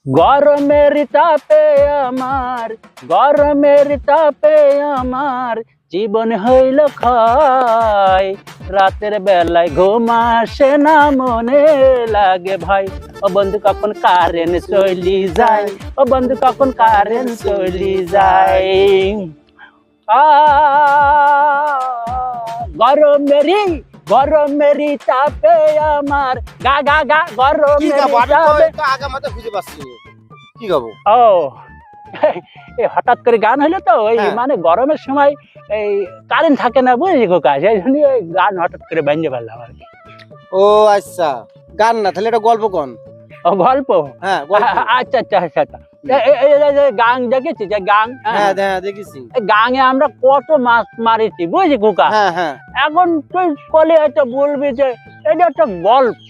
গরমের তাপে আমার গরমের তাপে আমার জীবন হইল ক্ষয়। রাতের বেলায় ঘুম আসে না, মনে লাগে ভয়। ও বন্ধু কখন কারেন্ট চলি যায়, ও বন্ধু কখন কারেন্ট চলি যায়। গরমেরই গরমেরই তাপে আমার গা গা গা কি গরমের গাবো? আমি তো তাপে। একটু আগা মাথা খুঁজে পাচ্ছি না। কি গাবো? ও এই হঠাৎ করে গান হইলো তো ওই হ্যাঁ। মানে গরমের সময় এই কারেন্ট থাকে না বুঝলি খোকা, সেই জন্য ওই গান হঠাৎ করে বেঞ্জে ফেললাম আর কি। ও আচ্ছা, গান না, তাহলে এটা গল্প কোন? ও গল্প? হ্যাঁ, গল্প। আচ্ছা আচ্ছা আচ্ছা আচ্ছা। এই গাং দেখেছি যে গাং, হ্যাঁ, হ্যাঁ, দেখেছি। গাঙে আমরা কত মাছ মারিছি বুঝলি খোকা। হ্যাঁ, হ্যাঁ। এখন তুই কলে হয়তো বলবি যে এটা একটা গল্প,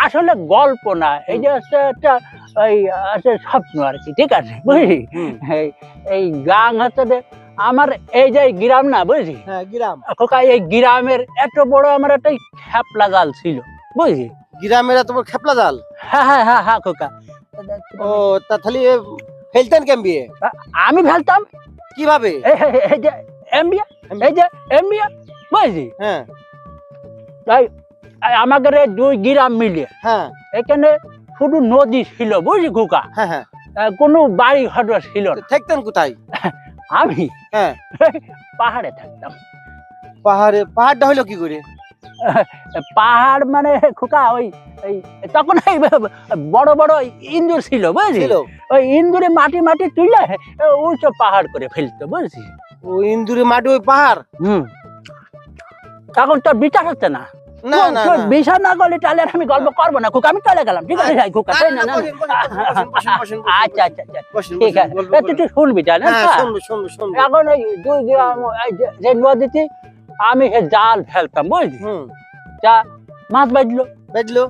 আসলে গল্প না, এই যে একটা ওই আছে স্বপ্ন আর কি, ঠিক আছে বুঝলি। হুম। এই গাং হচ্ছে যে আমার এই যে গ্রাম না বুঝলি হ্যাঁ, গ্রাম। খোকা, এই গ্রামের এত বড় আমার একটা খেপলা জাল ছিল বুঝলি। গ্রামের তোমার খেপলা জাল? হ্যাঁ হ্যাঁ হ্যাঁ হ্যাঁ খোকা। ও তা তাহলে ফেলতেন কেমবি? আমি ফেলতাম কিভাবে? এই যে এমবিয়া, এই যে এমবিয়া বুঝলি। হ্যাঁ, তাই আমাদের এই দুই গ্রাম মিলে হ্যাঁ, এখানে শুধু নদী ছিল বুঝলি খোকা, হ্যাঁ, হ্যাঁ। কোনো বাড়ি ঘর ছিল না। থাকতেন কোথায়? আমি হ্যাঁ, পাহাড়ে থাকতাম। পাহাড়টা হইলো কি করে? পাহাড় মানে খোকা ওই এই তখন এই বড় বড় ইন্দুর ছিল বুঝলি, ছিল? ওই ইন্দুরে মাটি মাটি তুলে উঁচু পাহাড় করে ফেলতো বুঝলি। ও ইন্দুরে মাটি ওই পাহাড়? হুম, তখন তোর বিচার হচ্ছে না। না, না, তোর না। বিচার না করলে তাহলে আর আমি গল্প করবো না খোকা, আমি চলে গেলাম, ঠিক আছে যাই খোকা, তাই না? না, না। বসেন, বসেন, বসেন, বসেন, বসেন, আচ্ছা আচ্ছা আচ্ছা, বসেন, ঠিক বসেন, আছে। গল্প তুই করেন। তুই শুনবি জানেন হ্যাঁ, না? শুনবো, শুনবো, শুনবো। এখন ওই দুই গ্রাম এই যে নদীতে আমি সে জাল ফেলতাম বুঝলি, হুম, যা মাছ বাজলো, বুঝলো?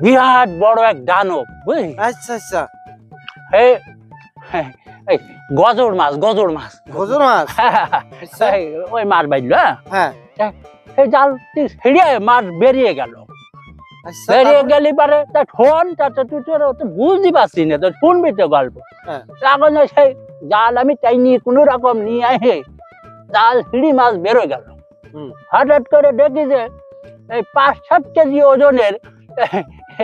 বিরাট বড় এক দানব বুঝলি। আচ্ছা, আচ্ছা। এই এই গজর মাছ, গজর মাছ। গজর মাছ? আচ্ছা। এই ওই মাছ বাজলো, হ্যাঁ, এই জাল ছিঁড়ে মাছ বেরিয়ে গেল। আচ্ছা, বেরিয়ে তারপর? গেলি পারে তা শোন, তুই তো বুঝতে পারছি না, তো শুনবি তো গল্প। হ্যাঁ। এখন সেই জাল আমি তাই নিয়ে কোনো রকম নিয়ে আসে জাল ছিঁড়ি মাছ বেরোয় গেল। হুম। হঠাৎ করে দেখি যে এই 5-7 কেজি ওজনের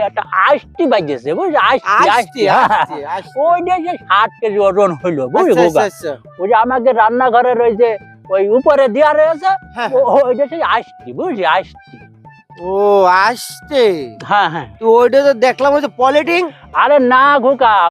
একটা আইসটি বাজেছে বুঝলি, আস্তে, আইসটি আস্তে, আস্তে। ওই যে 7 কেজি ওজন হইলো বুঝলি আচ্ছা, খোকা। আচ্ছা, আচ্ছা। ওই যে আমাদের রান্নাঘরে রয়েছে ওই উপরে দেওয়া রয়েছে, হ্যাঁ, ওইটা সেই আইসটি বুঝলি, আইসটি। ও আসতে। হ্যাঁ হ্যাঁ। তো ওইটা তো দেখলাম ওই যে পলিটিং। আরে না খোকা,